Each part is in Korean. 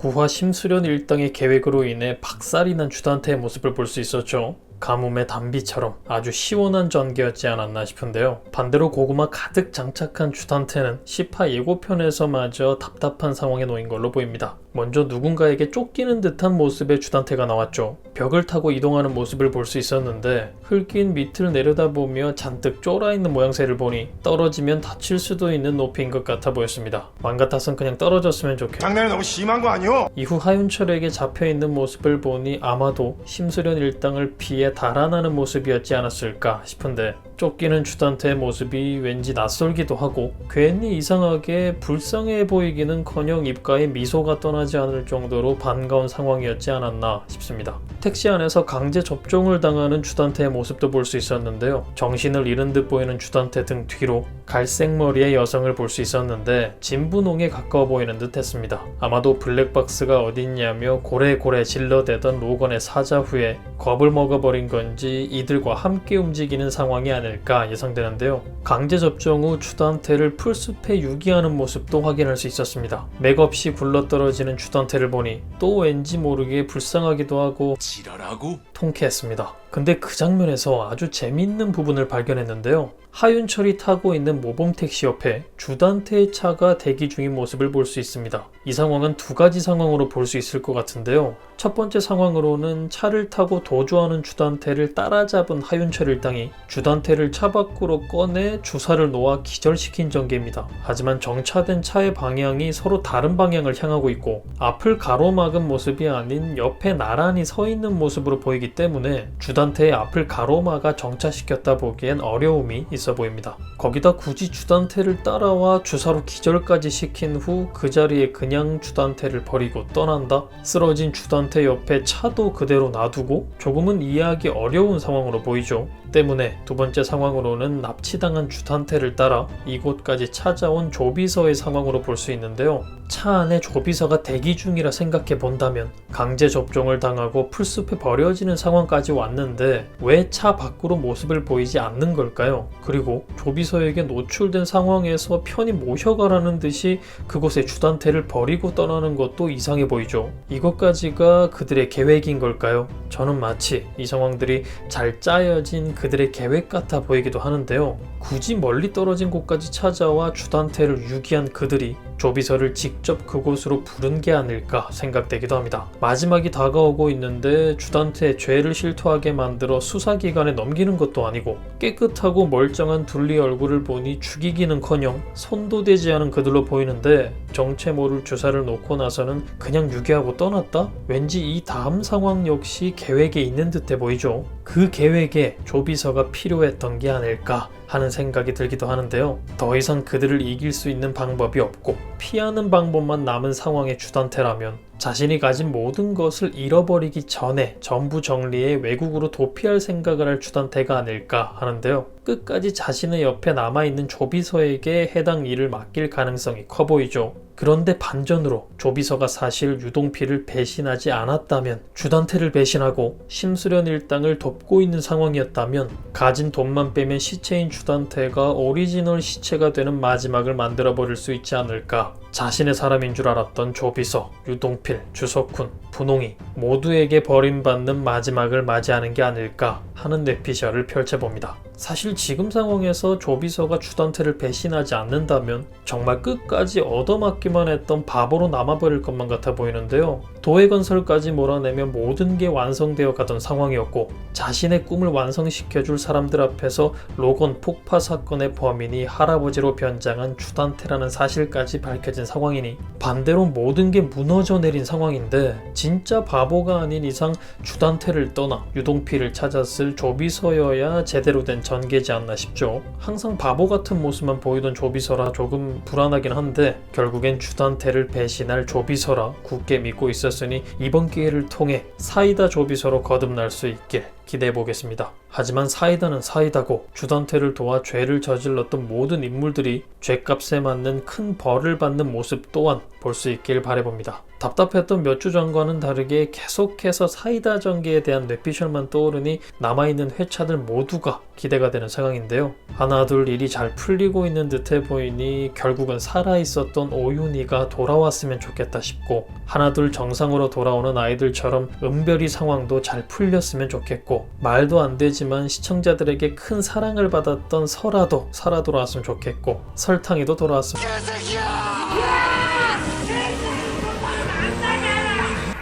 구화 심수련 일당의 계획으로 인해 박살이 난 주단태의 모습을 볼 수 있었죠. 가뭄의 단비처럼 아주 시원한 전개였지 않았나 싶은데요. 반대로 고구마 가득 장착한 주단태는 시파 예고편에서마저 답답한 상황에 놓인 걸로 보입니다. 먼저 누군가에게 쫓기는 듯한 모습의 주단태가 나왔죠. 벽을 타고 이동하는 모습을 볼 수 있었는데 흙인 밑을 내려다보며 잔뜩 쫄아있는 모양새를 보니 떨어지면 다칠 수도 있는 높이인 것 같아 보였습니다. 맘 같아선 그냥 떨어졌으면 좋겠다. 장난이 너무 심한 거 아니오? 이후 하윤철에게 잡혀있는 모습을 보니 아마도 심수련 일당을 피해 달아나는 모습이었지 않았을까 싶은데 쫓기는 주단태의 모습이 왠지 낯설기도 하고 괜히 이상하게 불쌍해 보이기는커녕 입가에 미소가 떠나지 않을 정도로 반가운 상황이었지 않았나 싶습니다. 택시 안에서 강제 접종을 당하는 주단태의 모습도 볼 수 있었는데요. 정신을 잃은 듯 보이는 주단태 등 뒤로 갈색 머리의 여성을 볼 수 있었는데 진분홍에 가까워 보이는 듯 했습니다. 아마도 블랙박스가 어딨냐며 고래고래 질러대던 로건의 사자 후에 겁을 먹어버린 건지 이들과 함께 움직이는 상황이 아닐까 예상되는데요. 강제 접종 후 주단태를 풀숲에 유기하는 모습도 확인할 수 있었습니다. 맥없이 굴러떨어지는 주단태를 보니 또 왠지 모르게 불쌍하기도 하고 지랄하고? 통쾌했습니다. 근데 그 장면에서 아주 재밌는 부분을 발견했는데요. 하윤철이 타고 있는 모범택시 옆에 주단태의 차가 대기 중인 모습을 볼 수 있습니다. 이 상황은 두 가지 상황으로 볼 수 있을 것 같은데요. 첫 번째 상황으로는 차를 타고 도주하는 주단태를 따라잡은 하윤철 일당이 주단태를 차 밖으로 꺼내 주사를 놓아 기절시킨 전개입니다. 하지만 정차된 차의 방향이 서로 다른 방향을 향하고 있고 앞을 가로막은 모습이 아닌 옆에 나란히 서 있는 모습으로 보이기 때문에 주단태의 앞을 가로막아 정차시켰다 보기엔 어려움이 있어 보입니다. 거기다 굳이 주단태를 따라와 주사로 기절까지 시킨 후 그 자리에 그냥 주단태를 버리고 떠난다? 쓰러진 주단태 옆에 차도 그대로 놔두고 조금은 이해하기 어려운 상황으로 보이죠. 때문에 두 번째 상황으로는 납치당한 주단태를 따라 이곳까지 찾아온 조비서의 상황으로 볼 수 있는데요. 차 안에 조비서가 대기 중이라 생각해 본다면 강제 접종을 당하고 풀숲에 버려지는 상황까지 왔는데 왜 차 밖으로 모습을 보이지 않는 걸까요? 그리고 조비서에게 노출된 상황에서 편히 모셔가라는 듯이 그곳에 주단태를 버리고 떠나는 것도 이상해 보이죠. 이것까지가 그들의 계획인 걸까요? 저는 마치 이 상황들이 잘 짜여진 그들의 계획 같아 보이기도 하는데요. 굳이 멀리 떨어진 곳까지 찾아와 주단태를 유기한 그들이 조비서를 직접 그곳으로 부른 게 아닐까 생각되기도 합니다. 마지막이 다가오고 있는데 주단태의 죄를 실토하게 만들어 수사기관에 넘기는 것도 아니고 깨끗하고 멀쩡한 둘리 얼굴을 보니 죽이기는커녕 손도 대지 않은 그들로 보이는데 정체 모를 주사를 놓고 나서는 그냥 유기하고 떠났다? 왠지 이 다음 상황 역시 계획에 있는 듯해 보이죠. 그 계획에 조비서가 필요했던 게 아닐까 하는 생각이 들기도 하는데요. 더 이상 그들을 이길 수 있는 방법이 없고 피하는 방법만 남은 상황의 주단태라면 자신이 가진 모든 것을 잃어버리기 전에 전부 정리해 외국으로 도피할 생각을 할 주단태가 아닐까 하는데요. 끝까지 자신의 옆에 남아있는 조비서에게 해당 일을 맡길 가능성이 커 보이죠. 그런데 반전으로 조비서가 사실 유동필을 배신하지 않았다면, 주단태를 배신하고 심수련 일당을 돕고 있는 상황이었다면 가진 돈만 빼면 시체인 주단태가 오리지널 시체가 되는 마지막을 만들어버릴 수 있지 않을까. 자신의 사람인 줄 알았던 조비서, 유동필, 주석훈, 분홍이 모두에게 버림받는 마지막을 맞이하는 게 아닐까 하는 뇌피셜을 펼쳐봅니다. 사실 지금 상황에서 조비서가 주단태를 배신하지 않는다면 정말 끝까지 얻어맞기만 했던 바보로 남아버릴 것만 같아 보이는데요. 도해건설까지 몰아내면 모든 게 완성되어 가던 상황이었고 자신의 꿈을 완성시켜줄 사람들 앞에서 로건 폭파 사건의 범인이 할아버지로 변장한 주단태라는 사실까지 밝혀진 상황이니 반대로 모든 게 무너져 내린 상황인데 진짜 바보가 아닌 이상 주단태를 떠나 유동필을 찾았을 조비서여야 제대로 된 전개지 않나 싶죠. 항상 바보 같은 모습만 보이던 조비서라 조금 불안하긴 한데 결국엔 주단태를 배신할 조비서라 굳게 믿고 있었으니 이번 기회를 통해 사이다 조비서로 거듭날 수 있길 기대해보겠습니다. 하지만 사이다는 사이다고 주단태를 도와 죄를 저질렀던 모든 인물들이 죄값에 맞는 큰 벌을 받는 모습 또한 볼 수 있길 바라봅니다. 답답했던 몇 주 전과는 다르게 계속해서 사이다 전개에 대한 뇌피셜만 떠오르니 남아있는 회차들 모두가 기대가 되는 상황인데요. 하나둘 일이 잘 풀리고 있는 듯해 보이니 결국은 살아있었던 오윤희가 돌아왔으면 좋겠다 싶고, 하나둘 정상으로 돌아오는 아이들처럼 은별이 상황도 잘 풀렸으면 좋겠고, 말도 안 되지만 시청자들에게 큰 사랑을 받았던 설아도 살아 돌아왔으면 좋겠고, 설탕이도 돌아왔으면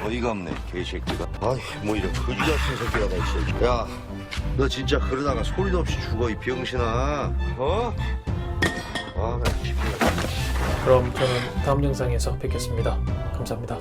어이가 없네 개새끼가. 아이 뭐 이런 거지 같은 새끼가 다 있어. 야, 너 진짜 그러다가 소리도 없이 죽어 이 병신아. 어? 아, 나 기분. 그럼 저는 다음 영상에서 뵙겠습니다. 감사합니다.